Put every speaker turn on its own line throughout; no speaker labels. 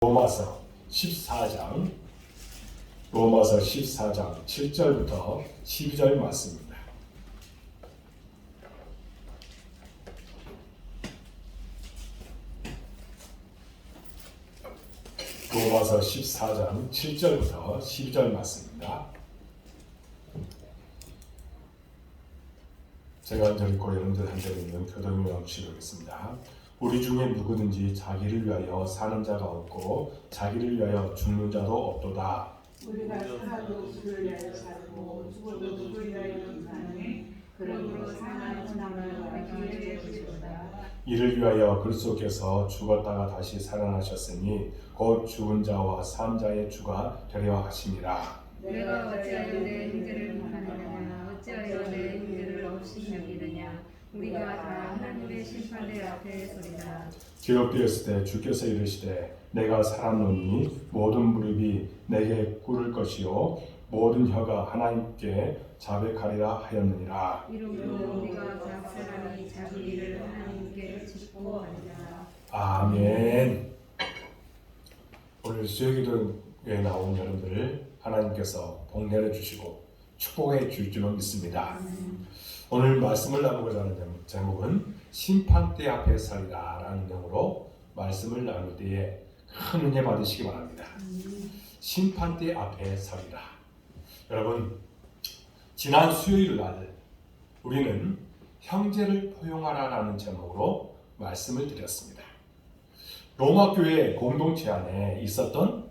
로마서 14장 7절부터 12절 말씀입니다. 로마서 14장 7절부터 12절 말씀입니다. 제가 읽고 여러분들한테 있는 교독명을 읽겠습니다. 우리 중에 누구든지 자기를 위하여 사는 자가 없고 자기를 위하여 죽는 자도 없도다.
우리가 살아도 주를 위하여 살고 죽어도 누구를 위하여 사네. 그러므로 사랑하는 나를 알기에 주시도다.
이를 위하여 그리스도께서 죽었다가 다시 살아나셨으니 곧 죽은 자와 산 자의 주가 되려 하심이라.
내가 어찌하여 내 형제를 비판하느냐, 어찌하여 내 형제를 없이 여기느냐. 우리가 다 하나님의 심판대 앞에 서리라.
기록되었을 때 주께서 이르시되 내가 살았노니 모든 무릎이 내게 꿇을 것이요 모든 혀가 하나님께 자백하리라 하였느니라.
이러므로 우리가 각 사람이 자기 일을 하나님께 짓고 하리라.
아멘. 오늘 수요기도에 나온 여러분들 하나님께서 복 내려주시고 축복해 줄 줄로 믿습니다. 오늘 말씀을 나누고자 하는 제목은 심판대 앞에 서리라 라는 내용으로 말씀을 나눌 때에 큰 은혜 받으시기 바랍니다. 심판대 앞에 서리라. 여러분, 지난 수요일 날 우리는 형제를 포용하라 라는 제목으로 말씀을 드렸습니다. 로마 교회 공동체 안에 있었던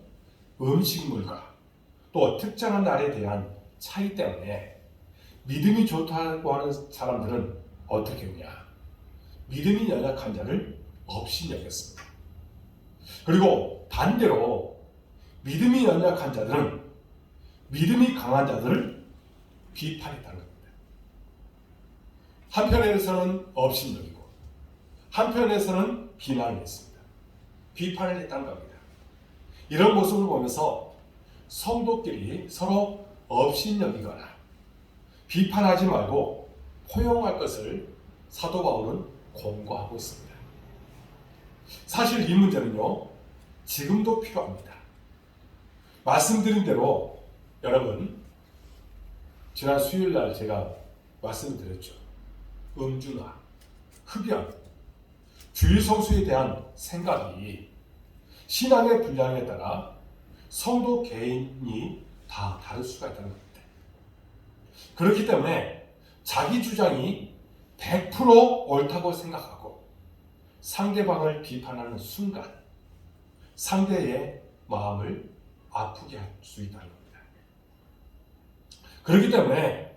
음식물과 또 특정한 날에 대한 차이 때문에 믿음이 좋다고 하는 사람들은 어떻게 했냐? 믿음이 연약한 자를 없이 여겼습니다. 그리고 반대로 믿음이 연약한 자들은 믿음이 강한 자들을 비판했다는 겁니다. 한편에서는 없이 여기고 한편에서는 비난을 했습니다. 비판을 했다는 겁니다. 이런 모습을 보면서 성도끼리 서로 없이 여기거나 비판하지 말고 포용할 것을 사도 바울은 권고하고 있습니다. 사실 이 문제는요, 지금도 필요합니다. 말씀드린 대로 여러분, 지난 수요일 날 제가 말씀드렸죠. 음주나 흡연, 주일 성수에 대한 생각이 신앙의 분량에 따라 성도 개인이 다 다를 수가 있다는 겁니다. 그렇기 때문에 자기 주장이 100% 옳다고 생각하고 상대방을 비판하는 순간 상대의 마음을 아프게 할 수 있다는 겁니다. 그렇기 때문에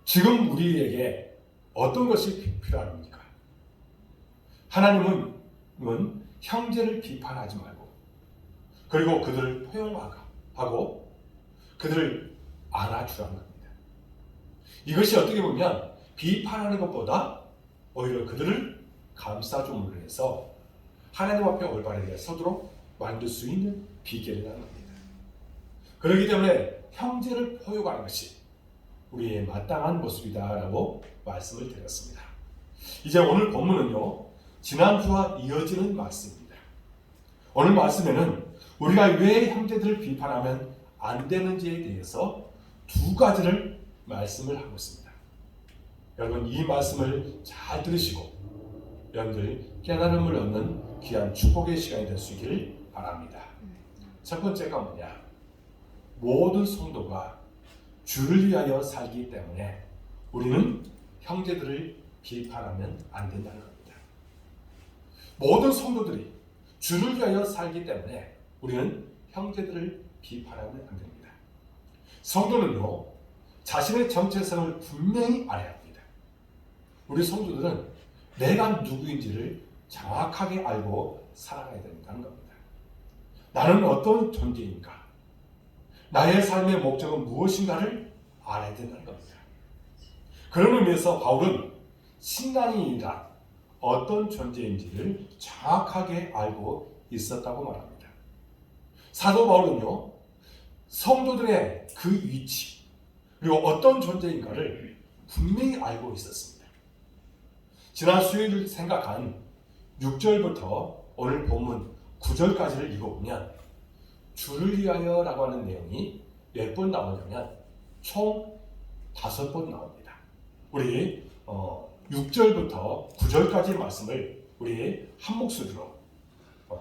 지금 우리에게 어떤 것이 필요합니까? 하나님은 형제를 비판하지 말고 그리고 그들을 포용하고 그들을 안아주라는 겁니다. 이것이 어떻게 보면 비판하는 것보다 오히려 그들을 감싸줌으로 해서 하나님 앞에 올바르게 서도록 만들 수 있는 비결이라는 겁니다. 그렇기 때문에 형제를 포용하는 것이 우리의 마땅한 모습이다라고 말씀을 드렸습니다. 이제 오늘 본문은요, 지난주와 이어지는 말씀입니다. 오늘 말씀에는 우리가 왜 형제들을 비판하면 안 되는지에 대해서 두 가지를 말씀을 하고 있습니다. 여러분, 이 말씀을 잘 들으시고 여러분들 깨달음을 얻는 귀한 축복의 시간이 될 수 있기를 바랍니다. 첫 번째가 뭐냐? 모든 성도가 주를 위하여 살기 때문에 우리는 형제들을 비판하면 안 된다는 겁니다. 모든 성도들이 주를 위하여 살기 때문에 우리는 형제들을 비판하면 안 됩니다. 성도는요, 자신의 정체성을 분명히 알아야 합니다. 우리 성도들은 내가 누구인지를 정확하게 알고 살아가야 된다는 겁니다. 나는 어떤 존재인가? 나의 삶의 목적은 무엇인가를 알아야 된다는 겁니다. 그런 의미에서 바울은 신앙인이란 어떤 존재인지를 정확하게 알고 있었다고 말합니다. 사도 바울은요, 성도들의 그 위치 그리고 어떤 존재인가를 분명히 알고 있었습니다. 지난 수요일 생각한 6절부터 오늘 본문 9절까지를 읽어보면 주를 위하여라고 하는 내용이 몇 번 나오냐면 총 5번 나옵니다. 우리 6절부터 9절까지의 말씀을 우리 한 목소리로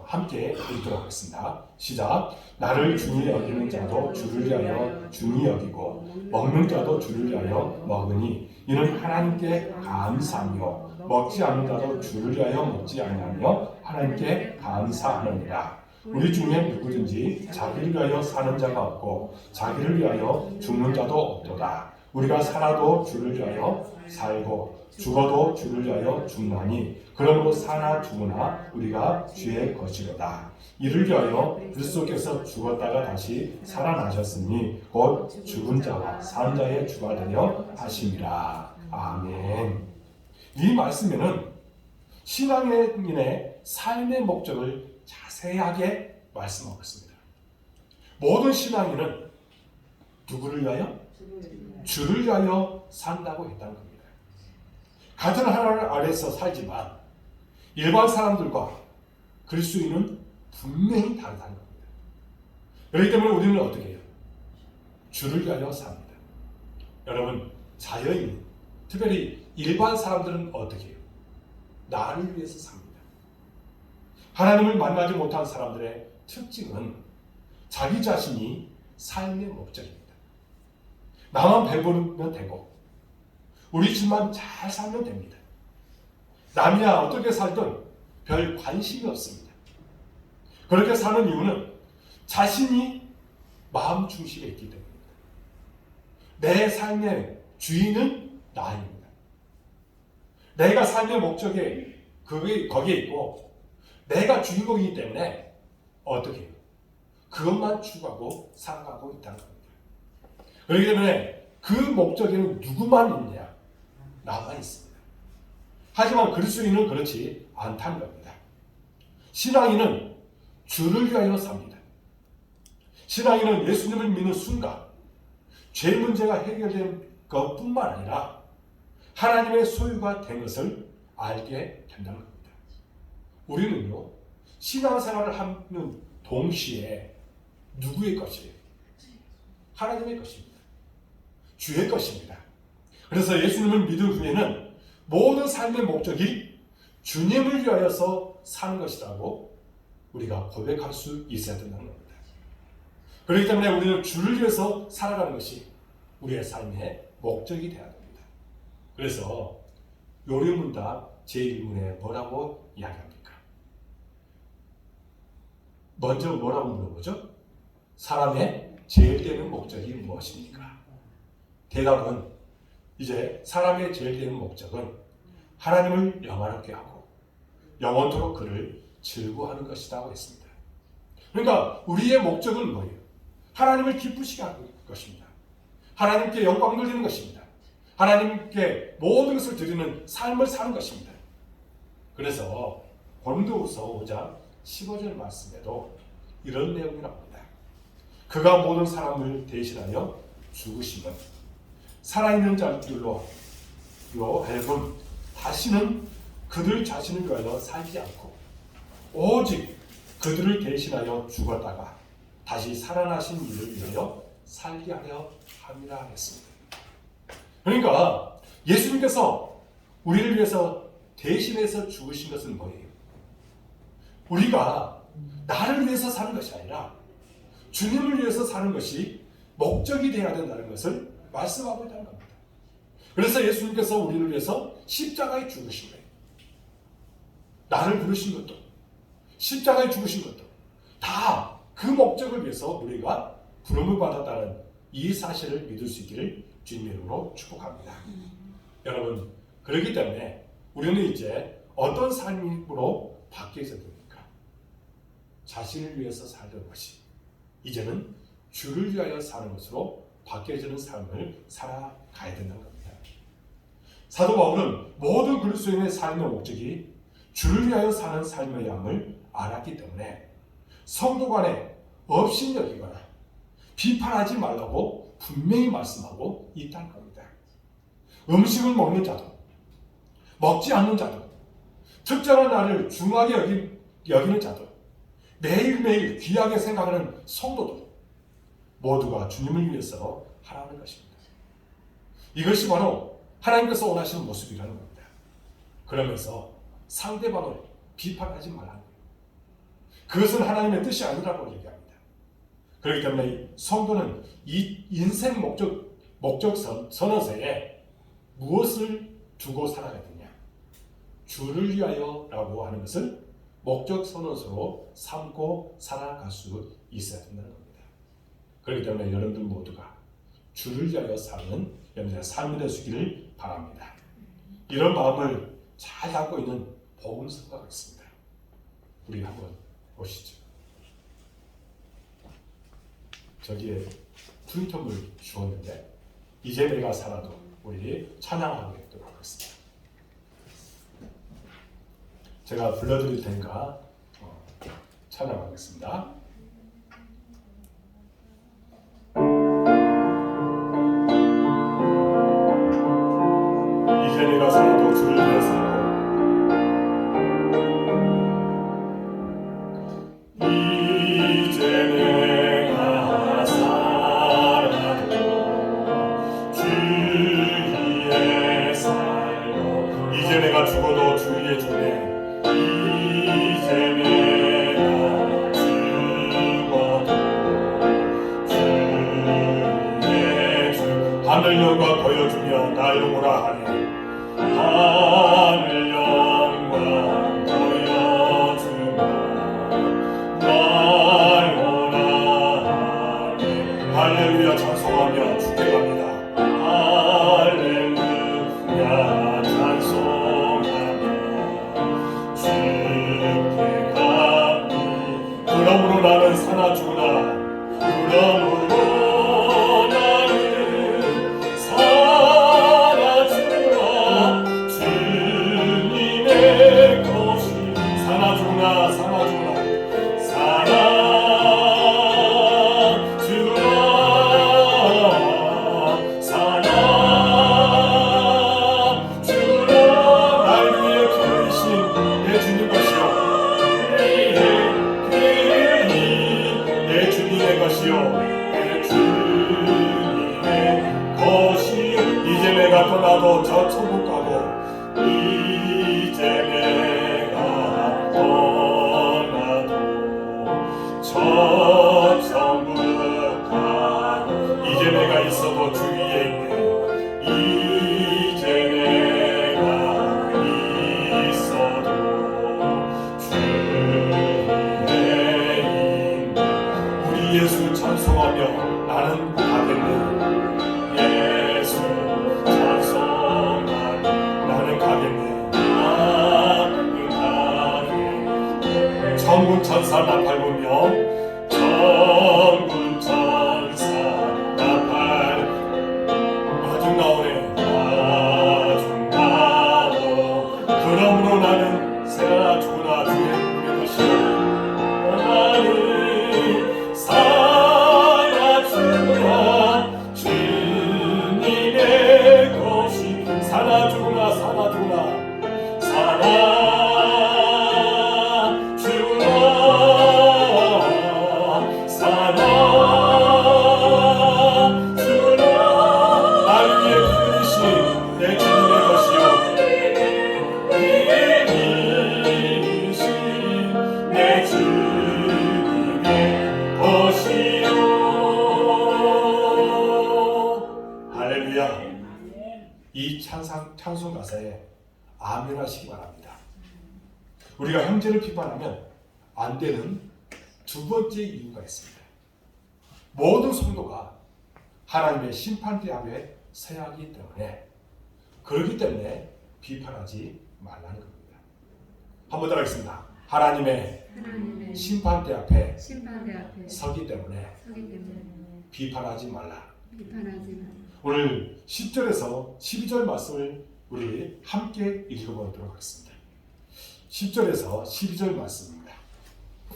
함께 읽도록 하겠습니다. 시작. 나를 중히 여기는 자도 주를 위하여 중히 여기고 먹는 자도 주를 위하여 먹으니 이는 하나님께 감사하며 먹지 않는 자도 주를 위하여 먹지 아니하며 하나님께 감사하느니라. 우리 중에 누구든지 자기를 위하여 사는 자가 없고 자기를 위하여 죽는 자도 없도다. 우리가 살아도 주를 위하여 살고 죽어도 주를 위하여 죽나니 그러므로 사나 죽으나 우리가 주의 것이로다. 이를 위하여 그리스도께서 죽었다가 다시 살아나셨으니 곧 죽은 자와 산 자의 주가 되려 하심이라. 아멘. 이 말씀에는 신앙인의 삶의 목적을 자세하게 말씀하고 있습니다. 모든 신앙인은 누구를 위하여? 주를 위하여 산다고 했다는 겁니다. 같은 하나님 아래서 살지만 일반 사람들과 그리스도인은 분명히 다르다는 겁니다. 그렇기 때문에 우리는 어떻게 해요? 주를 위하여 삽니다. 여러분, 자연인, 특별히 일반 사람들은 어떻게 해요? 나를 위해서 삽니다. 하나님을 만나지 못한 사람들의 특징은 자기 자신이 삶의 목적입니다. 나만 배부르면 되고 우리 집만 잘 살면 됩니다. 남이야 어떻게 살든 별 관심이 없습니다. 그렇게 사는 이유는 자신이 마음 중심에 있기 때문입니다. 내 삶의 주인은 나입니다. 내가 삶의 목적에 거기에 있고 내가 주인공이기 때문에 어떻게 해요? 그것만 추구하고 살아가고 있다는 겁니다. 그렇기 때문에 그 목적에는 누구만 있냐? 나만 있습니다. 하지만 그리스도인은 그렇지 않다는 겁니다. 신앙인은 주를 위하여 삽니다. 신앙인은 예수님을 믿는 순간 죄 문제가 해결된 것뿐만 아니라 하나님의 소유가 된 것을 알게 된다는 겁니다. 우리는요, 신앙생활을 하는 동시에 누구의 것이에요? 하나님의 것입니다. 주의 것입니다. 그래서 예수님을 믿은 후에는 모든 삶의 목적이 주님을 위하여서 사는 것이라고 우리가 고백할 수 있어야 된다는 겁니다. 그렇기 때문에 우리는 주를 위해서 살아가는 것이 우리의 삶의 목적이 되어야 됩니다. 그래서 요리문답 제1문에 뭐라고 이야기합니까? 먼저 뭐라고 물어보죠? 사람의 제일 되는 목적이 무엇입니까? 대답은 이제 사람의 제일 되는 목적은 하나님을 영화롭게 하고 영원토록 그를 즐거워하는 것이라고 했습니다. 그러니까 우리의 목적은 뭐예요? 하나님을 기쁘시게 하는 것입니다. 하나님께 영광 돌리는 것입니다. 하나님께 모든 것을 드리는 삶을 사는 것입니다. 그래서 고린도후서 5장 15절 말씀에도 이런 내용이 나옵니다. 그가 모든 사람을 대신하여 죽으심은 살아있는 자들로 하여금 다시는 그들 자신을 위하여 살지 않고 오직 그들을 대신하여 죽었다가 다시 살아나신 이를 위하여 살게 하려 함이라 했습니다. 그러니까 예수님께서 우리를 위해서 대신해서 죽으신 것은 뭐예요? 우리가 나를 위해서 사는 것이 아니라 주님을 위해서 사는 것이 목적이 되어야 된다는 것을 말씀하고 있다는 겁니다. 그래서 예수님께서 우리를 위해서 십자가에 죽으신 거예요. 나를 부르신 것도 십자가에 죽으신 것도 다 그 목적을 위해서 우리가 부름을 받았다는 이 사실을 믿을 수 있기를 주님의 이름으로 축복합니다. 여러분, 그렇기 때문에 우리는 이제 어떤 삶으로 바뀌어야 됩니까? 자신을 위해서 살던 것이 이제는 주를 위하여 사는 것으로 바뀌어지는 삶을 살아가야 된다는 겁니다. 사도 바울은 모든 그리스도인의 삶의 목적이 주를 위하여 사는 삶의 양을 알았기 때문에 성도 간에 업신여기거나 비판하지 말라고 분명히 말씀하고 있다는 겁니다. 음식을 먹는 자도 먹지 않는 자도 특정한 날을 중하게 여기는 자도 매일매일 귀하게 생각하는 성도들 모두가 주님을 위해서 하라는 것입니다. 이것이 바로 하나님께서 원하시는 모습이라는 겁니다. 그러면서 상대방을 비판하지 말라는 거예요. 그것은 하나님의 뜻이 아니라고 얘기합니다. 그렇기 때문에 성도는 이 인생 목적 선언서에 무엇을 두고 살아가야 되냐? 주를 위하여 라고 하는 것을 목적 선언서로 삼고 살아갈 수 있어야 된다는 겁니다. 그렇기 때문에 여러분들 모두가 주를 위하여 사는 여러분들의 삶이 되시기를 바랍니다. 이런 마음을 잘 갖고 있는 복음서가 있습니다. 우리 한번 보시죠. 저기에 트위터물 주었는데 이제 내가 살아도 우리 찬양하도록 하겠습니다. 제가 불러드릴 테니까 찬양하겠습니다. 이제 내가 살아도 주를 위해 살고 이제 내가 살아도 주 위에 살고 이제 내가 죽어도 주 위에 주네 이제 내가 죽어도 주 위에 주 하늘 영광 보여주며 날 영원하 하네 하늘 영광 보여주며 날 원하네 할렐루야 찬송하며 주께 갑니다 할렐루야 찬송하며 주께 갑니다 그러므로 나는 사나 죽으나 그러므로 나는 사나 죽으나 주님의 것이 사나 죽으나 사나 죽으나 사나 죽으나 사나 죽으나 날 위해 피흘리신 내 주님 것이요 내 주님의 것이요 내 주님의 것이요 이제 내가 떠나도 저 천국 가고 이제 내가 떠나도 저 천국 가고 이제 내가 있어도 주 위에 있네 이제 내가 있어도 주 위에 있네 우리 예수 찬송하며 나는 가겠네 예수 찬송하며 나는 가겠네 천군 천사 나팔 불며 천군 천사 나팔 아중 나오네 아중 나오 그러므로 나는 새나 죽으나 주의 눈의 것이요 나는 사나 죽으나 주님의 것이 사나 죽으나 사나 죽으나 사나 죽으나 사나 죽으나 날 위해 부르신 내 주님의 것이요 내 주님의 것이요 할렐루야 이 찬송 가사에 아멘 하시기 바랍니다. 우리가 형제를 비판하면 안 되는 두 번째 이유가 있습니다. 모든 성도가 하나님의 심판대 앞에 서야 하기 때문에 그렇기 때문에 비판하지 말라는 겁니다. 한번 따라하겠습니다. 하나님의 심판대 앞에 서기 때문에 비판하지 말라. 오늘 10절에서 12절 말씀을 우리 함께 읽어보도록 하겠습니다. 10절에서 12절 말씀입니다.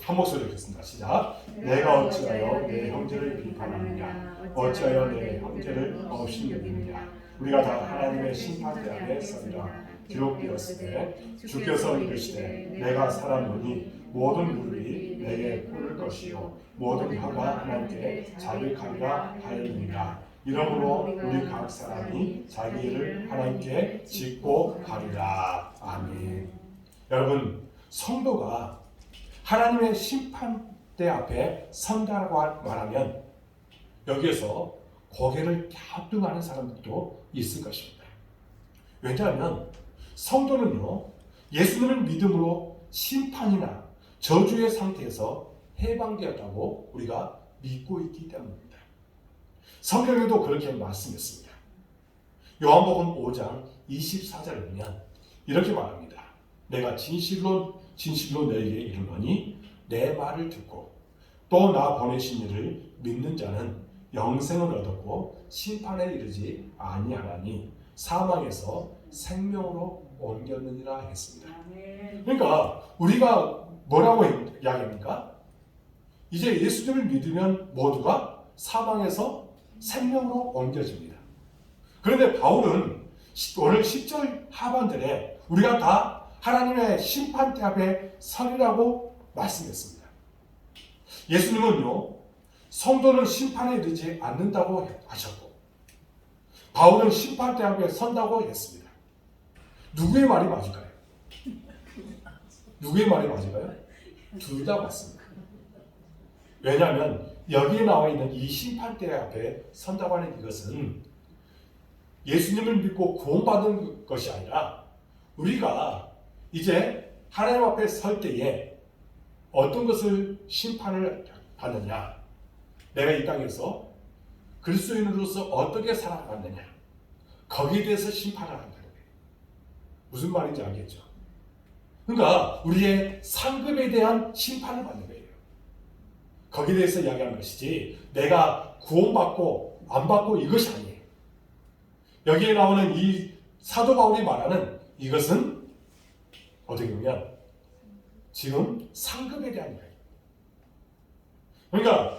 한 목소리 읽겠습니다. 시작. 내가 어찌하여 내 형제를 비판하느냐 어찌하여 내 형제를 업신여기느냐 우리가 다 하나님의 심판대 앞에 서리라. 기록되었을 때 주께서 이르시되 내가 살았노니 모든 무릎이 내게 꿀을 것이요 모든 혀가 하나님께 자백하리라 하였느니라. 이러므로 우리 각 사람이 자기 일을 하나님께 짓고 가리라. 아멘. 여러분, 성도가 하나님의 심판대 앞에 선다라고 말하면 여기에서 고개를 갸우뚱하는 사람들도 있을 것입니다. 왜냐하면 성도는요, 예수님을 믿음으로 심판이나 저주의 상태에서 해방되었다고 우리가 믿고 있기 때문입니다. 성경에도 그렇게 말씀했습니다. 요한복음 5장 24절을 보면 이렇게 말합니다. 내가 진실로 너에게 이르노니 내 말을 듣고 또 나 보내신 이를 믿는 자는 영생을 얻었고 심판에 이르지 아니하나니 사망에서 생명으로 옮겼느니라 했습니다. 그러니까 우리가 뭐라고 이야기합니까? 이제 예수님을 믿으면 모두가 사망에서 생명으로 옮겨집니다. 그런데 바울은 오늘 10절 하반절에 우리가 다 하나님의 심판대 앞에 서리라고 말씀했습니다. 예수님은요, 성도는 심판에 이르지 않는다고 하셨고 바울은 심판대 앞에 선다고 했습니다. 누구의 말이 맞을까요? 누구의 말이 맞을까요? 둘 다 맞습니다. 왜냐하면 여기에 나와 있는 이 심판대 앞에 선다고 하는 이것은 예수님을 믿고 구원받은 것이 아니라 우리가 이제 하나님 앞에 설 때에 어떤 것을 심판을 받느냐, 내가 이 땅에서 그리스도인으로서 어떻게 살아갔느냐, 거기에 대해서 심판을 한다는 거예요. 무슨 말인지 알겠죠? 그러니까 우리의 상급에 대한 심판을 받는 거예요. 거기에 대해서 이야기하는 것이지 내가 구원받고 안 받고 이것이 아니에요. 여기에 나오는 이 사도 바울이 말하는 이것은 어떻게 보면 지금 상급에 대한 이야기. 그러니까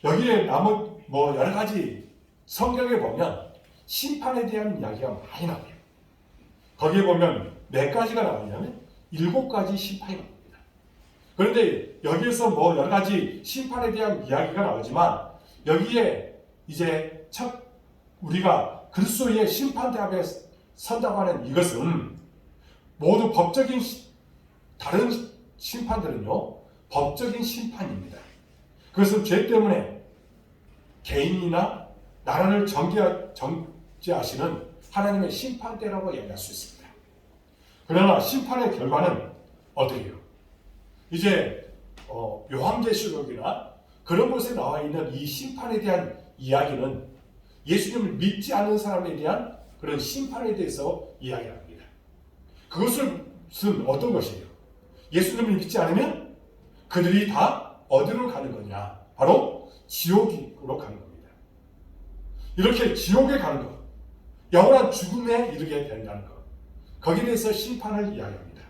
여기에 남은 여러 가지 성경에 보면 심판에 대한 이야기가 많이 나와요. 거기에 보면 몇 가지가 나오냐면 7가지 심판이 나옵니다. 그런데 여기에서 여러 가지 심판에 대한 이야기가 나오지만 여기에 이제 첫 우리가 그리스도의 심판대 앞에 선다고 하는 이것은 모두 법적인 다른 심판들은요, 법적인 심판입니다. 그것은 죄 때문에 개인이나 나라를 정죄하시는 하나님의 심판대라고 이야기할 수 있습니다. 그러나 심판의 결과는 어떻게 해요? 이제 요한계시록이나 그런 곳에 나와 있는 이 심판에 대한 이야기는 예수님을 믿지 않는 사람에 대한 그런 심판에 대해서 이야기합니다. 그것은 어떤 것이에요? 예수님을 믿지 않으면 그들이 다 어디로 가는 거냐? 바로 지옥으로 가는 겁니다. 이렇게 지옥에 가는 것, 영원한 죽음에 이르게 된다는 것, 거기에 대해서 심판을 이야기합니다.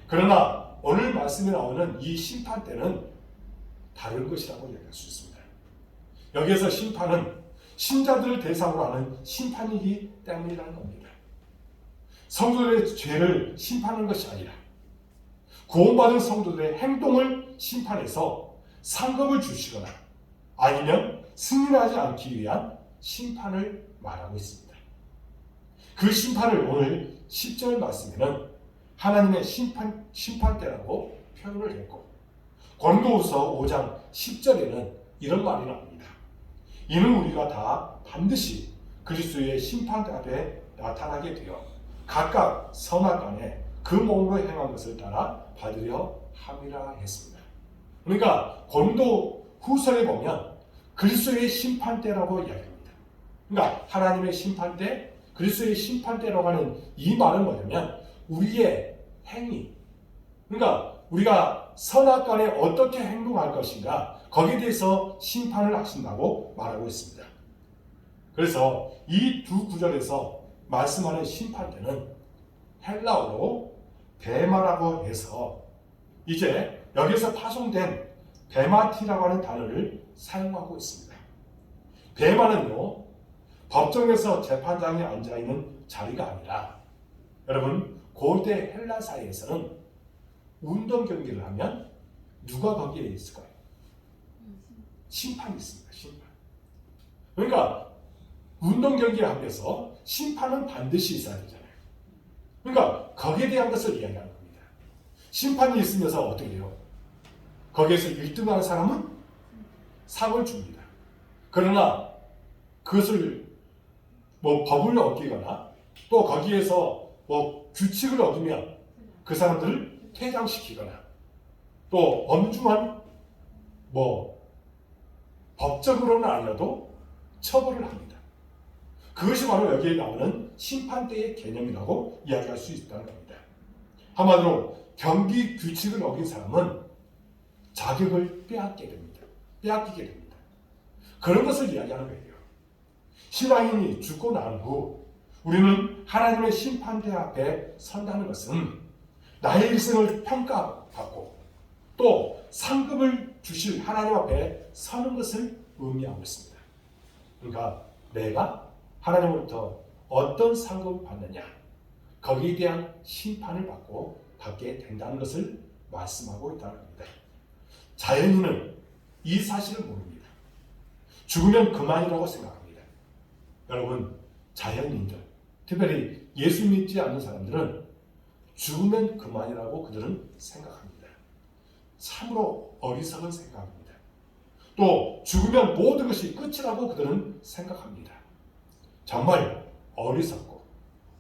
그러나 오늘 말씀에 나오는 이 심판 때는 다른 것이라고 이야기할 수 있습니다. 여기에서 심판은 신자들을 대상으로 하는 심판이기 때문이라는 겁니다. 성도들의 죄를 심판하는 것이 아니라 구원받은 성도들의 행동을 심판해서 상급을 주시거나 아니면 승인하지 않기 위한 심판을 말하고 있습니다. 그 심판을 오늘 10절 말씀에는 하나님의 심판대라고 표현을 했고 고린도후서 5장 10절에는 이런 말이 나옵니다. 이는 우리가 다 반드시 그리스도의 심판대 앞에 나타나게 되어 각각 선악간에 그 몸으로 행한 것을 따라 받으려 함이라 했습니다. 그러니까 고린도 후서에 보면 그리스도의 심판대라고 이야기합니다. 그러니까 하나님의 심판대, 그리스도의 심판대라고 하는 이 말은 뭐냐면 우리의 행위, 그러니까 우리가 선악간에 어떻게 행동할 것인가 거기에 대해서 심판을 하신다고 말하고 있습니다. 그래서 이 두 구절에서 말씀하는 심판대는 헬라어로 베마라고 해서 이제 여기서 파송된 베마티라고 하는 단어를 사용하고 있습니다. 베마는요, 법정에서 재판장에 앉아있는 자리가 아니라 여러분 고대 헬라 사회에서는 운동 경기를 하면 누가 거기에 있을까요? 심판이 있습니다. 심판. 그러니까 운동 경기에 합해서 심판은 반드시 있어야 되잖아요. 그러니까 거기에 대한 것을 이야기하는 겁니다. 심판이 있으면서 어떻게 해요? 거기에서 1등하는 사람은 상을 줍니다. 그러나 그것을 뭐 법을 어기거나 또 거기에서 뭐 규칙을 어기면 그 사람들을 퇴장시키거나 또 엄중한 뭐 법적으로는 아니어도 처벌을 합니다. 그것이 바로 여기에 나오는 심판대의 개념이라고 이야기할 수 있다는 겁니다. 한마디로 경기 규칙을 어긴 사람은 자격을 빼앗게 됩니다. 빼앗기게 됩니다. 그런 것을 이야기하는 거예요. 신앙인이 죽고 난 후 우리는 하나님의 심판대 앞에 선다는 것은 나의 일생을 평가받고 또 상급을 주실 하나님 앞에 서는 것을 의미하고 있습니다. 그러니까 내가 하나님으로부터 어떤 상급을 받느냐 거기에 대한 심판을 받게 된다는 것을 말씀하고 있다는 겁니다. 자연인은 이 사실을 모릅니다. 죽으면 그만이라고 생각합니다. 여러분, 자연인들, 특별히 예수 믿지 않는 사람들은 죽으면 그만이라고 그들은 생각합니다. 참으로 어리석은 생각입니다. 또 죽으면 모든 것이 끝이라고 그들은 생각합니다. 정말 어리석고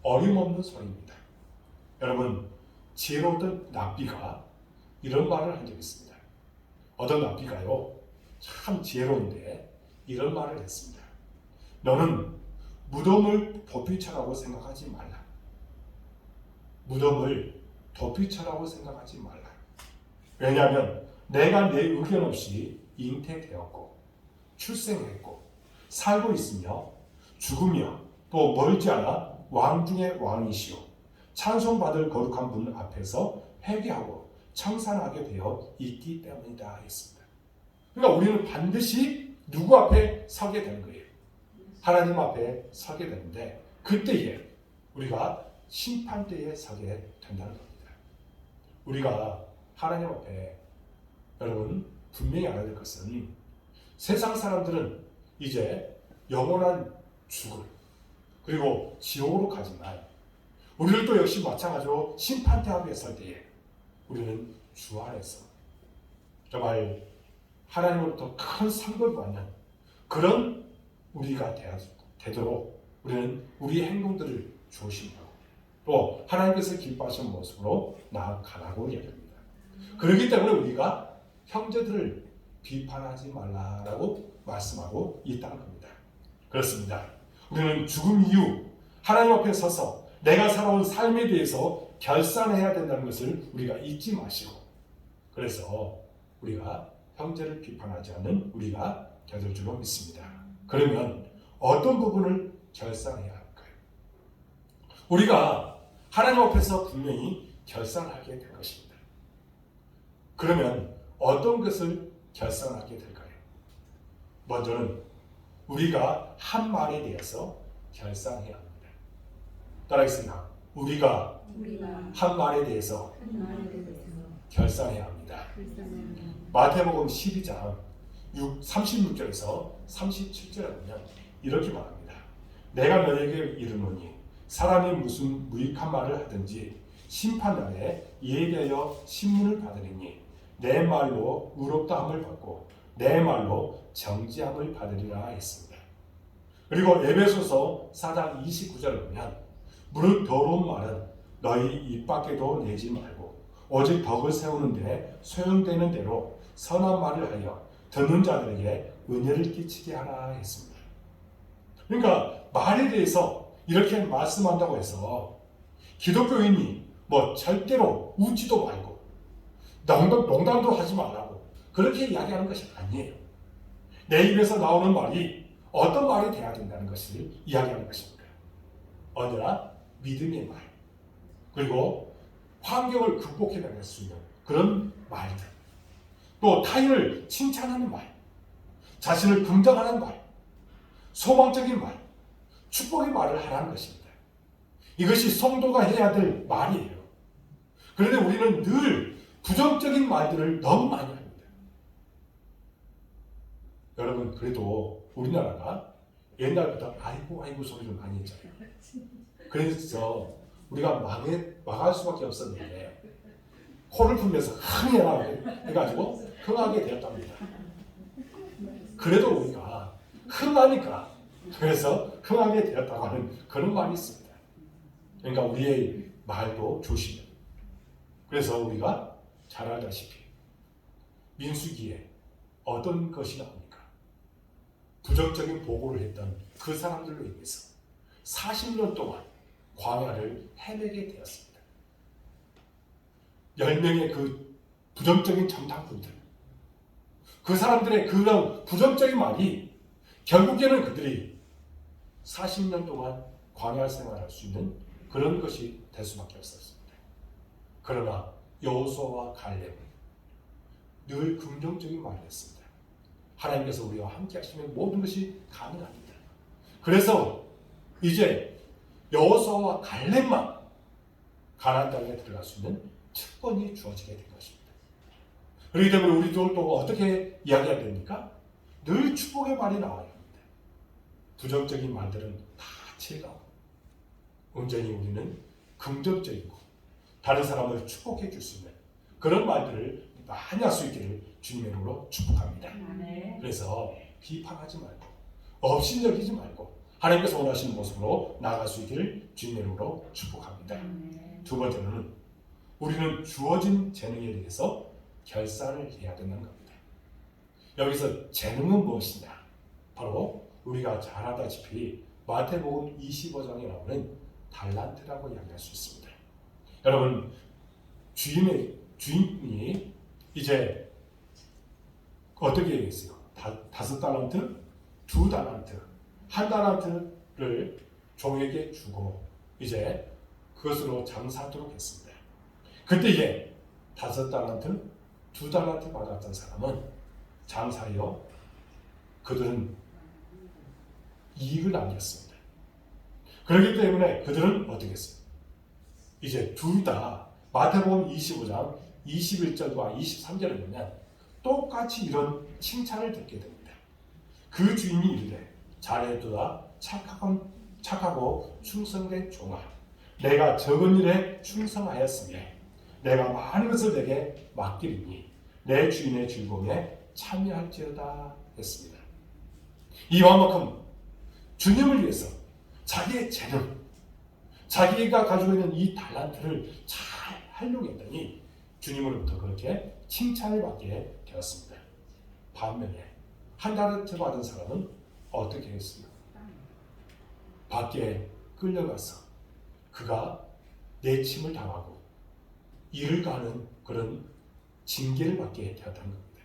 어림없는 소리입니다. 여러분, 지혜로웠던 납비가 이런 말을 한 적이 있습니다. 어떤 납비가요, 참 지혜로운데 이런 말을 했습니다. 너는 무덤을 도피처라고 생각하지 말라. 무덤을 도피처라고 생각하지 말라. 왜냐하면 내가 내 의견 없이 잉태되었고 출생했고 살고 있으며 죽으며 또 멀지 않아 왕 중의 왕이시오 찬송받을 거룩한 분 앞에서 회개하고 청산하게 되어 있기 때문이다 했습니다. 그러니까 우리는 반드시 누구 앞에 서게 되는 거예요. 하나님 앞에 서게 되는데 그때에 우리가 심판대에 서게 된다는 겁니다. 우리가 하나님 앞에 여러분 분명히 알아야 될 것은 세상 사람들은 이제 영원한 죽음 그리고 지옥으로 가지만 우리를 또 역시 마찬가지로 심판대 앞에 설 때에 우리는 주 안에서 정말 하나님으로부터 큰 상급을 받는 그런 우리가 되도록 우리는 우리의 행동들을 조심하고 또 하나님께서 기뻐하시는 모습으로 나아가라고 이야기합니다. 그렇기 때문에 우리가 형제들을 비판하지 말라라고 말씀하고 있다는 겁니다. 그렇습니다. 우리는 죽음 이후 하나님 앞에 서서 내가 살아온 삶에 대해서 결산해야 된다는 것을 우리가 잊지 마시고 그래서 우리가 형제를 비판하지 않는 우리가 되될 줄로 믿습니다. 그러면 어떤 부분을 결산해야 할까요? 우리가 하나님 앞에서 분명히 결산하게 될 것입니다. 그러면 어떤 것을 결산하게 될까요? 먼저는 우리가 한 말에 대해서 결산해야 합니다. 따라하겠습니다. 우리가 한 말에 대해서 결산해야 합니다. 마태복음 12장 36절에서 37절에 보면 이렇게 말합니다. 내가 너에게 이르노니 사람이 무슨 무익한 말을 하든지 심판날에 이에 대하여 신문을 받으리니 내 말로 의롭다함을 받고 내 말로 정죄함을 받으리라 했습니다. 그리고 에베소서 4장 29절을 보면 무릇 더러운 말은 너희 입 밖에도 내지 말고 오직 덕을 세우는데 소용되는 대로 선한 말을 하여 듣는 자들에게 은혜를 끼치게 하라 했습니다. 그러니까 말에 대해서 이렇게 말씀한다고 해서 기독교인이 뭐 절대로 웃지도 말고 농담도 하지 말라고 그렇게 이야기하는 것이 아니에요. 내 입에서 나오는 말이 어떤 말이 돼야 된다는 것을 이야기하는 것입니다. 언제나 믿음의 말 그리고 환경을 극복해나갈 수 있는 그런 말들 또 타인을 칭찬하는 말 자신을 긍정하는 말 소망적인 말 축복의 말을 하라는 것입니다. 이것이 성도가 해야 될 말이에요. 그런데 우리는 늘 부정적인 말들을 너무 많이 합니다. 여러분, 그래도 우리나라가 옛날부터 아이고 아이고 소리를 많이 했잖아요. 그래서 우리가 망할 수밖에 없었는데 코를 풀면서 흥해라 해가지고 흥하게 되었답니다. 그래도 우리가 흥하니까 그래서 흥하게 되었다고 하는 그런 말이 있습니다. 그러니까 우리의 말도 조심해요. 그래서 우리가 잘 알다시피 민수기에 어떤 것이 나옵니까? 부정적인 보고를 했던 그 사람들로 인해서 40년 동안 광야를 헤매게 되었습니다. 10명의 그 부정적인 정탐꾼들, 그 사람들의 그런 부정적인 말이 결국에는 그들이 40년 동안 광야 생활할 수 있는 그런 것이 될 수밖에 없었습니다. 그러나 여호수아와 갈렙은 늘 긍정적인 말을 했습니다. 하나님께서 우리와 함께 하시면 모든 것이 가능합니다. 그래서 이제 여호수아와 갈렙만 가나안 땅에 들어갈 수 있는 특권이 주어지게 된 것입니다. 그렇기 때문에 우리도 또 어떻게 이야기해야 됩니까? 늘 축복의 말이 나와야 합니다. 부정적인 말들은 다 즐거워. 온전히 우리는 긍정적이고 다른 사람을 축복해 줄 수 있는 그런 말들을 많이 할 수 있기를 주님의 이름으로 축복합니다. 그래서 비판하지 말고 업신여기지 말고 하나님께서 원하시는 모습으로 나아갈 수 있기를 주님의 이름으로 축복합니다. 두 번째는 우리는 주어진 재능에 대해서 결산을 해야 된다는 겁니다. 여기서 재능은 무엇이냐? 바로 우리가 잘 알다시피 마태복음 25장에 나오는 달란트라고 이야기할 수 있습니다. 여러분, 주인이 이제 어떻게 했어요? 5달란트, 2달란트, 1달란트를 종에게 주고 이제 그것으로 장사하도록 했습니다. 그때 이제 5달란트, 2달란트 받았던 사람은 장사하여 그들은 이익을 남겼습니다. 그렇기 때문에 그들은 어떻게 했어요? 이제 둘 다 마태복음 25장 21절과 23절에 보면 똑같이 이런 칭찬을 듣게 됩니다. 그 주인이 이르되 잘해두다 착하고 충성된 종아, 내가 적은 일에 충성하였으며 내가 많은 것을 내게 맡기리니 내 주인의 즐거움에 참여할지어다 했습니다. 이와만큼 주님을 위해서 자기의 재능, 자기가 가지고 있는 이 달란트를 잘 활용했더니 주님으로부터 그렇게 칭찬을 받게 되었습니다. 반면에 1달란트 받은 사람은 어떻게 했어요? 밖에 끌려가서 그가 내침을 당하고 일을 가는 그런 징계를 받게 되었다는 겁니다.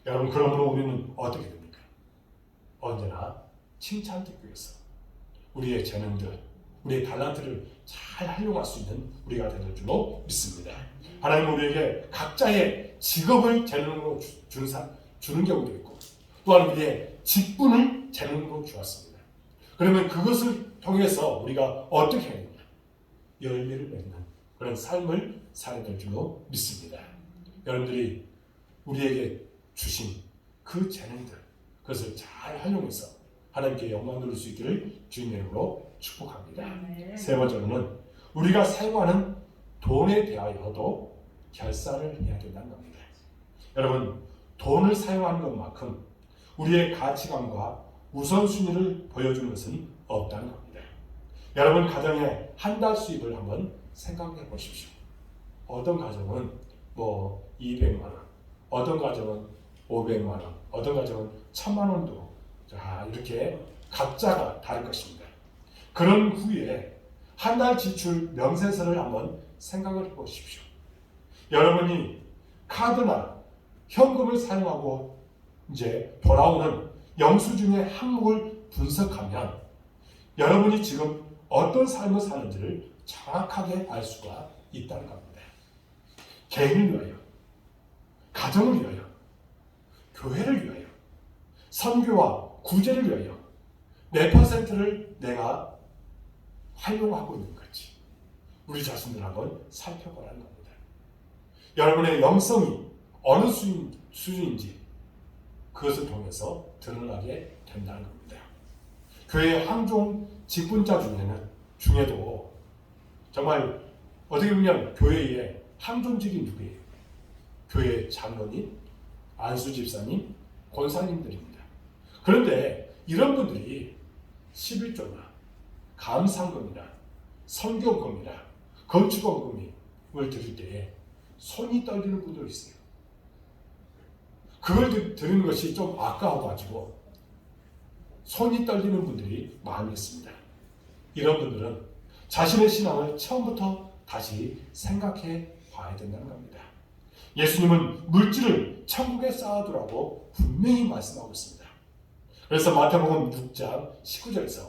여러분, 그러므로 우리는 어떻게 됩니까? 언제나 칭찬받기 위해서 우리의 재능들, 우리의 달란트를 잘 활용할 수 있는 우리가 되는 줄로 믿습니다. 하나님은 우리에게 각자의 직업을 재능으로 주는 경우도 있고 또한 우리의 직분을 재능으로 주었습니다. 그러면 그것을 통해서 우리가 어떻게 해야 되냐? 열매를 맺는 그런 삶을 살아야 될 줄로 믿습니다. 여러분들이 우리에게 주신 그 재능들, 그것을 잘 활용해서 하나님께 영광 돌릴 수 있기를 주님의 이름으로 축복합니다. 세 번째로는 우리가 사용하는 돈에 대하여도 결산을 해야 된다는 겁니다. 여러분, 돈을 사용하는 것만큼 우리의 가치관과 우선순위를 보여주는 것은 없다는 겁니다. 여러분 가정의 한 달 수입을 한번 생각해 보십시오. 어떤 가정은 200만 원, 어떤 가정은 500만 원, 어떤 가정은 1000만 원도 이렇게 각자가 다를 것입니다. 그런 후에 한 달 지출 명세서를 한번 생각을 해보십시오. 여러분이 카드나 현금을 사용하고 이제 돌아오는 영수증의 항목을 분석하면 여러분이 지금 어떤 삶을 사는지를 정확하게 알 수가 있다는 겁니다. 개인을 위하여, 가정을 위하여, 교회를 위하여, 선교와 구제를 위하여 몇 퍼센트를 내가 활용하고 있는 건지 우리 자신들 한번 살펴보라는 겁니다. 여러분의 영성이 어느 수준인지 그것을 통해서 드러나게 된다는 겁니다. 교회 항종 직분자 중에도 정말 어떻게 보면 교회의 항존직이 누구예요? 교회 장로님, 안수 집사님, 권사님들입니다. 그런데 이런 분들이 11조나 감상금이나 선교금이나 건축원금을 드릴 때 손이 떨리는 분들이 있어요. 그걸 드리는 것이 좀 아까워가지고 손이 떨리는 분들이 많이 있습니다. 이런 분들은 자신의 신앙을 처음부터 다시 생각해 봐야 된다는 겁니다. 예수님은 물질을 천국에 쌓아두라고 분명히 말씀하고 있습니다. 그래서 마태복음 6장 19절에서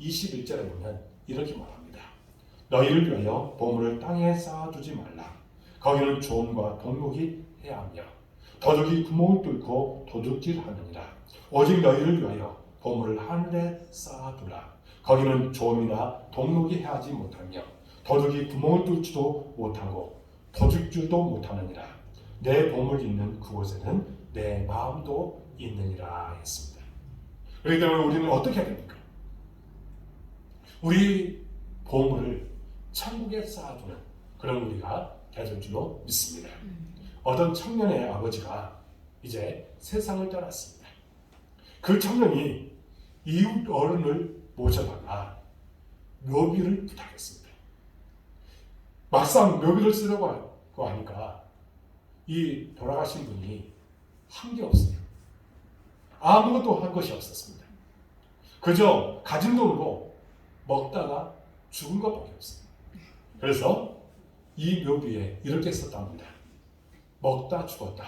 21절에 보면 이렇게 말합니다. 너희를 위하여 보물을 땅에 쌓아두지 말라. 거기는 조음과 동록이 해하며 도둑이 구멍을 뚫고 도둑질하느니라. 오직 너희를 위하여 보물을 하늘에 쌓아두라. 거기는 조음이나 동록이 해하지 못하며 도둑이 구멍을 뚫지도 못하고 도둑질도 못하느니라. 내 보물이 있는 그곳에는 내 마음도 있느니라 했습니다. 그렇기 때문에 우리는 어떻게 해야 됩니까? 우리 보물을 천국에 쌓아두는 그런 우리가 되는 줄로 믿습니다. 어떤 청년의 아버지가 이제 세상을 떠났습니다. 그 청년이 이웃 어른을 모셔다가 묘비를 부탁했습니다. 막상 묘비를 쓰려고 하니까 이 돌아가신 분이 한 게 없어요. 아무것도 한 것이 없었습니다. 그저 가진 돈으로 먹다가 죽은 것밖에 없어요. 그래서 이 묘비에 이렇게 썼답니다. 먹다 죽었다.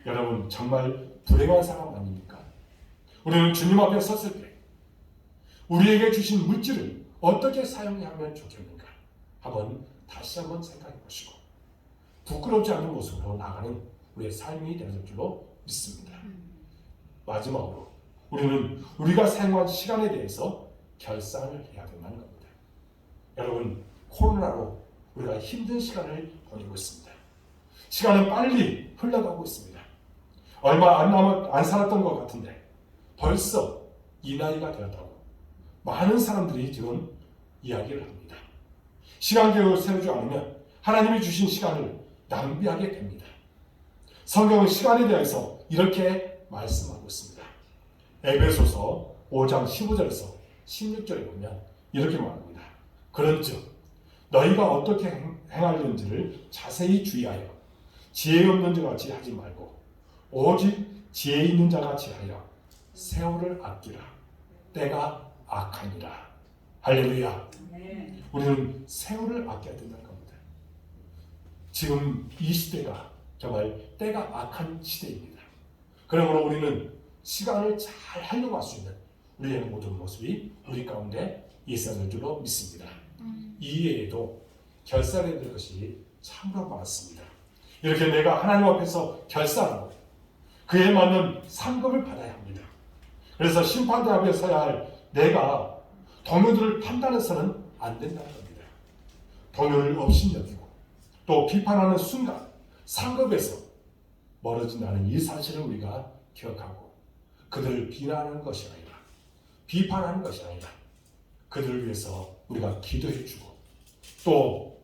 여러분 정말 불행한 사람 아닙니까? 우리는 주님 앞에 섰을 때 우리에게 주신 물질을 어떻게 사용하면 좋겠는가? 다시 한번 생각해 보시고 부끄럽지 않은 모습으로 나가는 우리의 삶이 되는 줄로 믿습니다. 마지막으로 우리는 우리가 사용한 시간에 대해서 결산을 해야 된다는 겁니다. 여러분 코로나로 우리가 힘든 시간을 보내고 있습니다. 시간은 빨리 흘러가고 있습니다. 얼마 안 살았던 것 같은데 벌써 이 나이가 되었다고 많은 사람들이 지금 이야기를 합니다. 시간 계획을 세우지 않으면 하나님이 주신 시간을 낭비하게 됩니다. 성경은 시간에 대해서 이렇게 말씀하고 있습니다. 에베소서 5장 15절에서 16절에 보면 이렇게 말합니다. 그런즉 너희가 어떻게 행하려는지를 자세히 주의하여 지혜 없는 자 같이 하지 말고 오직 지혜 있는 자 같이 하여 세월을 아끼라. 때가 악하니라. 할렐루야. 우리는 세월을 아껴야 된다는 겁니다. 지금 이 시대가 정말 때가 악한 시대입니다. 그러므로 우리는 시간을 잘 활용할 수 있는 우리의 모든 모습이 우리 가운데 있어질 줄로 믿습니다. 이외에도 결산해야 될 것이 참으로 많습니다. 이렇게 내가 하나님 앞에서 결산하고 그에 맞는 상급을 받아야 합니다. 그래서 심판대 앞에 서야 할 내가 동료들을 판단해서는 안 된다는 겁니다. 동료를 업신여기고 또 비판하는 순간 상급에서 멀어진다는 이 사실을 우리가 기억하고 그들을 비난하는 것이 아니라 비판하는 것이 아니라 그들을 위해서 우리가 기도해주고 또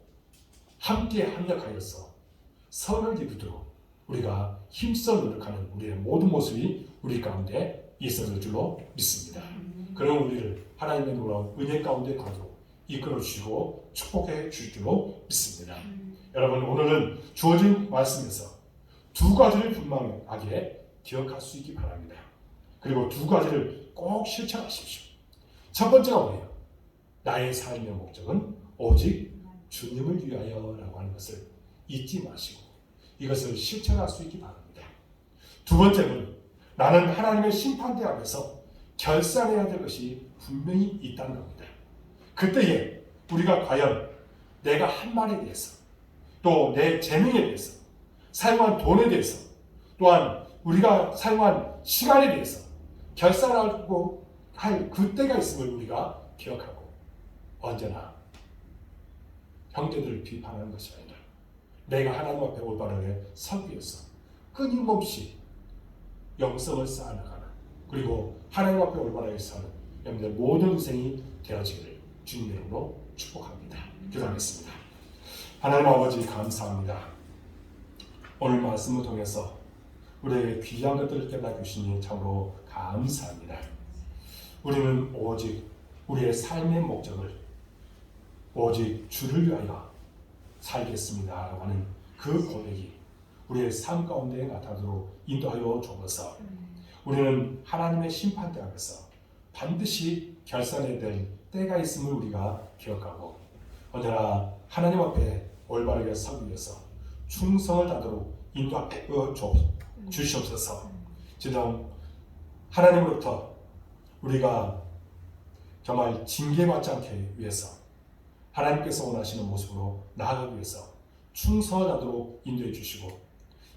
함께 합력하여서 선을 이루도록 우리가 힘써 노력하는 우리의 모든 모습이 우리 가운데 있어질 줄로 믿습니다. 그런 우리를 하나님의 놀라운 은혜 가운데 가도록 이끌어 주시고 축복해 주실 줄로 믿습니다. 여러분 오늘은 주어진 말씀에서 두 가지를 분명하게 기억할 수 있기 바랍니다. 그리고 두 가지를 꼭 실천하십시오. 첫 번째가 뭐예요? 나의 삶의 목적은 오직 주님을 위하여라고 하는 것을 잊지 마시고 이것을 실천할 수 있기 바랍니다. 두 번째는 나는 하나님의 심판대 앞에서 결산해야 될 것이 분명히 있다는 겁니다. 그때에 우리가 과연 내가 한 말에 대해서 또 내 재능에 대해서 사용한 돈에 대해서 또한 우리가 사용한 시간에 대해서 결산하고 할 그때가 있음을 우리가 기억하고 언제나 형제들을 비판하는 것이 아니라 내가 하나님 앞에 올바르게 서기 위해서 끊임없이 영성을 쌓아나가는, 그리고 하나님 앞에 올바르게 사는 여러분들 모든 인생이 되어지기를 주님의 이름으로 축복합니다. 기도하겠습니다. 하나님 아버지 감사합니다. 오늘 말씀을 통해서 우리에게 귀한 것들을 깨닫게 주시니 참으로 감사합니다. 우리는 오직 우리의 삶의 목적을 오직 주를 위하여 살겠습니다 라고 하는 그 고백이 우리의 삶 가운데 나타나도록 인도하여 주옵소서. 우리는 하나님의 심판대 앞에서 반드시 결산해야 될 때가 있음을 우리가 기억하고 언제나 하나님 앞에 올바르게 서기 위해서 충성을 다하도록 인도하여 주시옵소서. 진정 하나님으로부터 우리가 정말 징계받지 않기 위해서 하나님께서 원하시는 모습으로 나아가기 위해서 충성을 다하도록 인도해 주시고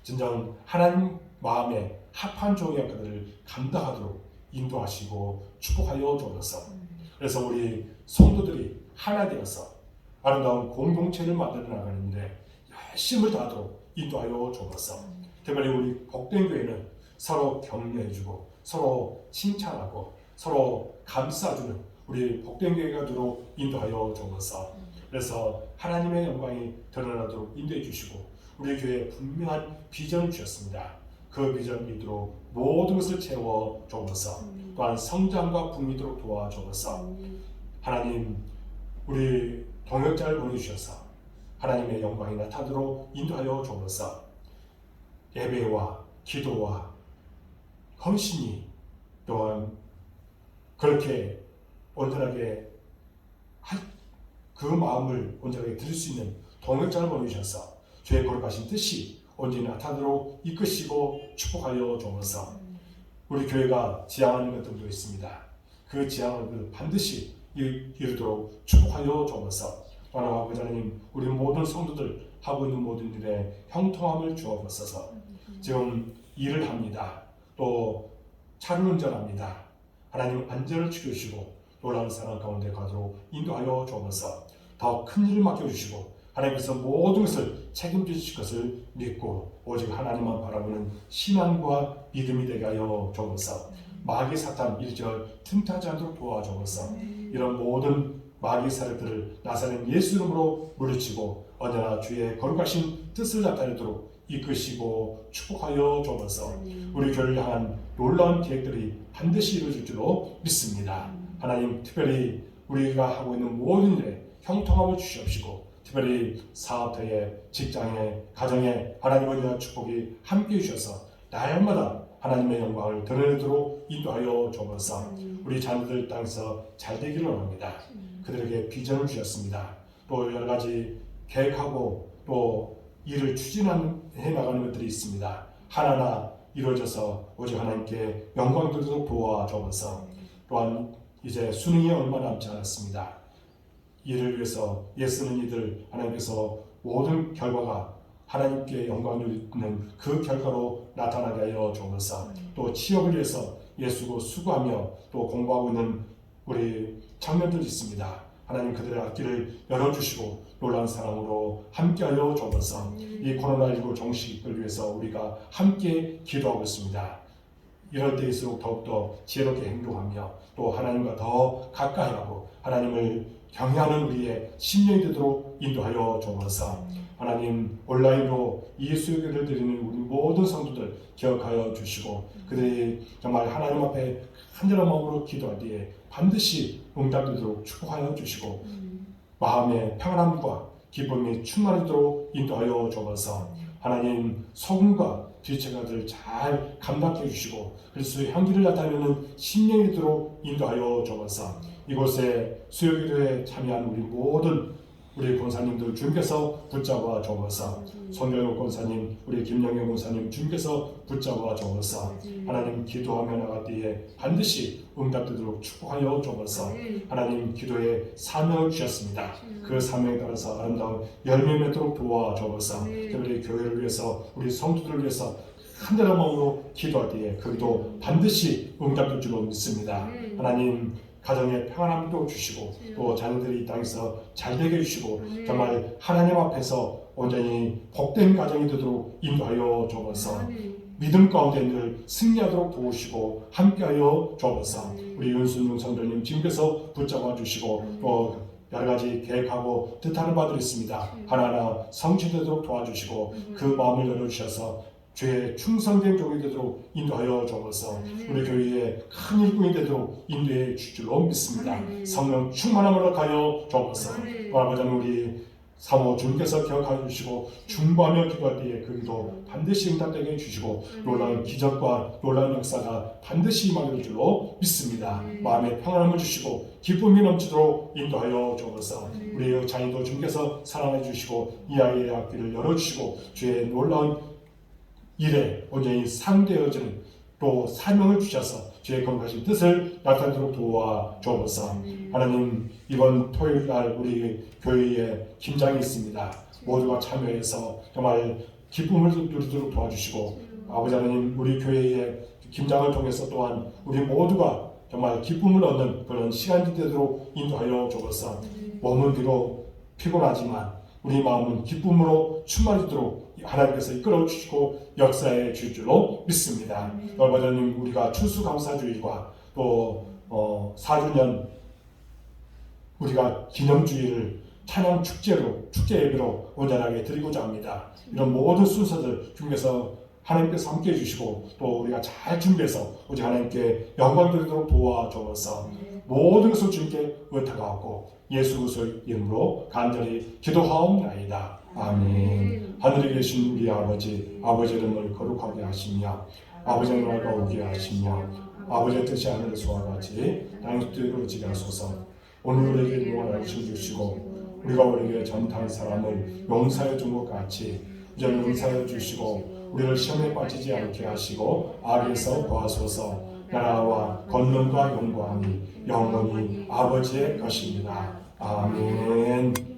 진정 하나님 마음에 합한 종의 역할을 감당하도록 인도하시고 축복하여 주옵소서. 그래서 우리 성도들이 하나 되어서 아름다운 공동체를 만들어 나가는데 열심을 다하도록 인도하여 주옵소서. 특별히 우리 복된 교회는 서로 격려해주고 서로 칭찬하고 서로 감싸주는 우리 복된 교회가 되도록 인도하여 주옵소서. 그래서 하나님의 영광이 드러나도록 인도해 주시고 우리 교회에 분명한 비전을 주셨습니다. 그 비전을 믿도록 모든 것을 채워 주옵소서. 또한 성장과 북미도록 도와주옵소서. 하나님 우리 동역자를 보내주셔서 하나님의 영광이 나타나도록 인도하여 주옵소서. 예배와 기도와 헌신이 또한 그렇게 온전하게 그 마음을 온전하게 드릴 수 있는 동역자를 보내주셔서 주의 거룩하신 뜻이 온전히 나타나도록 이끄시고 축복하여 주옵소서. 우리 교회가 지향하는 것들도 있습니다. 그 지향을 반드시 이루도록 축복하여 주옵소서. 하나님 아버지 하나님 우리 모든 성도들 하고 있는 모든 일에 형통함을 주옵소서. 지금 일을 합니다. 또 차를 운전합니다. 하나님 안전을 지켜주시고 놀라운 사랑 가운데 가도록 인도하여 주옵소서. 더 큰 일을 맡겨주시고 하나님께서 모든 것을 책임지실 것을 믿고 오직 하나님만 바라보는 신앙과 믿음이 되게 하여 주옵소서. 마귀 사탄 일절 틈타지 않도록 도와주옵소서. 이런 모든 마귀 사력들을 나사렛 예수 이름으로 물리치고 언제나 주의 거룩하신 뜻을 나타내도록 이끄시고 축복하여 주옵소서. 우리 교회를 향한 놀라운 계획들이 반드시 이루어질 줄로 믿습니다. 하나님 특별히 우리가 하고 있는 모든 일에 형통함을 주시옵시고 특별히 사업터에 직장에 가정에 하나님을 위한 축복이 함께해 주셔서 날마다 하나님의 영광을 드러내도록 인도하여 주옵소서. 우리 자녀들 땅에서 잘 되기를 원합니다. 그들에게 비전을 주셨습니다. 또 여러 가지 계획하고 또 일을 추진해 나가는 것들이 있습니다. 하나하나 이루어져서 오직 하나님께 영광 돌리도록 도와주옵소서. 또한 이제 수능이 얼마 남지 않았습니다. 이를 위해서 애쓰는 이들 하나님께서 모든 결과가 하나님께 영광을 있는 그 결과로 나타나게 하여 주옵소서. 또 취업을 위해서 애쓰고 수고하며 또 공부하고 있는 우리 청년들이 있습니다. 하나님 그들의 앞길을 열어주시고 놀라운 사랑으로 함께하여 주옵소서. 이 코로나19 종식을 위해서 우리가 함께 기도하고 있습니다. 이럴 때일수록 더욱더 지혜롭게 행동하며 또 하나님과 더 가까이하고 하나님을 경외하는 우리의 심령이 되도록 인도하여 주옵소서. 하나님 온라인으로 이 수요예배를 드리는 우리 모든 성도들 기억하여 주시고 그들이 정말 하나님 앞에 간절한 마음으로 기도할 때에 반드시 응답되도록 축복하여 주시고 마음의 평안함과 기쁨이 충만하도록 인도하여 주옵소서. 하나님 소금과 뒤처가들 잘 감당해 주시고 그리스도의 향기를 나타내는 심령이 되도록 인도하여 주옵소서. 이곳에 수요기도에 참여한 우리 모든 우리 권사님들 주님께서 붙잡아 주옵소서. 손경호 권사님, 우리 김영경 권사님 주님께서 붙잡아 주옵소서. 하나님 기도하며 나갈 때에 반드시 응답되도록 축복하여 주옵소서. 하나님 기도에 사명을 주셨습니다. 그 사명에 따라서 아름다운 열매 맺도록 도와주옵소서. 특별히 교회를 위해서 우리 성도들을 위해서 간절한 마음으로 기도할 때에 그 기도 반드시 응답될 줄로 믿습니다. 하나님 가정에 평안함도 주시고 또 자녀들이 이 땅에서 잘되게 해주시고 정말 하나님 앞에서 온전히 복된 가정이 되도록 인도하여 주옵소서. 믿음 가운데 늘 승리하도록 도우시고 함께하여 주옵소서. 우리 윤순용 성도님 지금께서 붙잡아 주시고 또 여러 가지 계획하고 뜻하는 바들이 있습니다. 하나하나 성취되도록 도와주시고 그 마음을 열어주셔서 죄에 충성된 종이 되도록 인도하여 주옵소서. 우리 교회의 큰 일꾼이 되도록 인도해 줄 줄로 믿습니다. 성령 충만함으로 가여 주옵소서. 아버지 우리 사모 주님께서 기억하여 주시고 중보하며 기도할 때에 그 기도 반드시 응답되게 해주시고 놀라운 기적과 놀라운 역사가 반드시 임하게 될 줄로 믿습니다. 마음에 평안함을 주시고 기쁨이 넘치도록 인도하여 주옵소서. 우리의 자녀도 주님께서 사랑해 주시고 이 아이의 앞길을 열어주시고 주의 놀라운 일에 온전히 상대해지는 또 사명을 주셔서 주의 거룩하신 뜻을 나타내도록 도와 주옵소서. 하나님 이번 토요일날 우리 교회에 김장이 있습니다. 모두가 참여해서 정말 기쁨을 누리도록 도와주시고 아버지 하나님 우리 교회의 김장을 통해서 또한 우리 모두가 정말 기쁨을 얻는 그런 시간이 되도록 인도하여 주옵소서. 몸은 비록 피곤하지만 우리 마음은 기쁨으로 충만해지도록 하나님께서 이끌어 주시고 역사해 줄 줄로 믿습니다. 아버지님 우리가 추수감사주일과 또 4주년 우리가 기념주일을 찬양 축제로 축제 예배로 온전하게 드리고자 합니다. 이런 모든 순서들 주님께서 하나님께서 함께 해주시고 또 우리가 잘 준비해서 오직 하나님께 영광 드리도록 도와주어서 모든 것을 주님께 의탁하고 예수 그리스도의 이름으로 간절히 기도하옵나이다. 아멘. 하늘에 계신 우리 아버지, 아버지의 이름을 거룩하게 하시며 아버지의 나라가 오게 하시며 아버지의 뜻이 하늘에서와 같이 땅에서 이루어지게 하소서. 오늘 우리에게 유언을 주시고 우리가 우리에게 전탄 사람을 용서해 준 것 같이 이제 용서해 주시고 우리를 시험에 빠지지 않게 하시고 악에서 구하소서. 나라와 권능과 영광이 영원히 아버지의 것입니다. 아멘.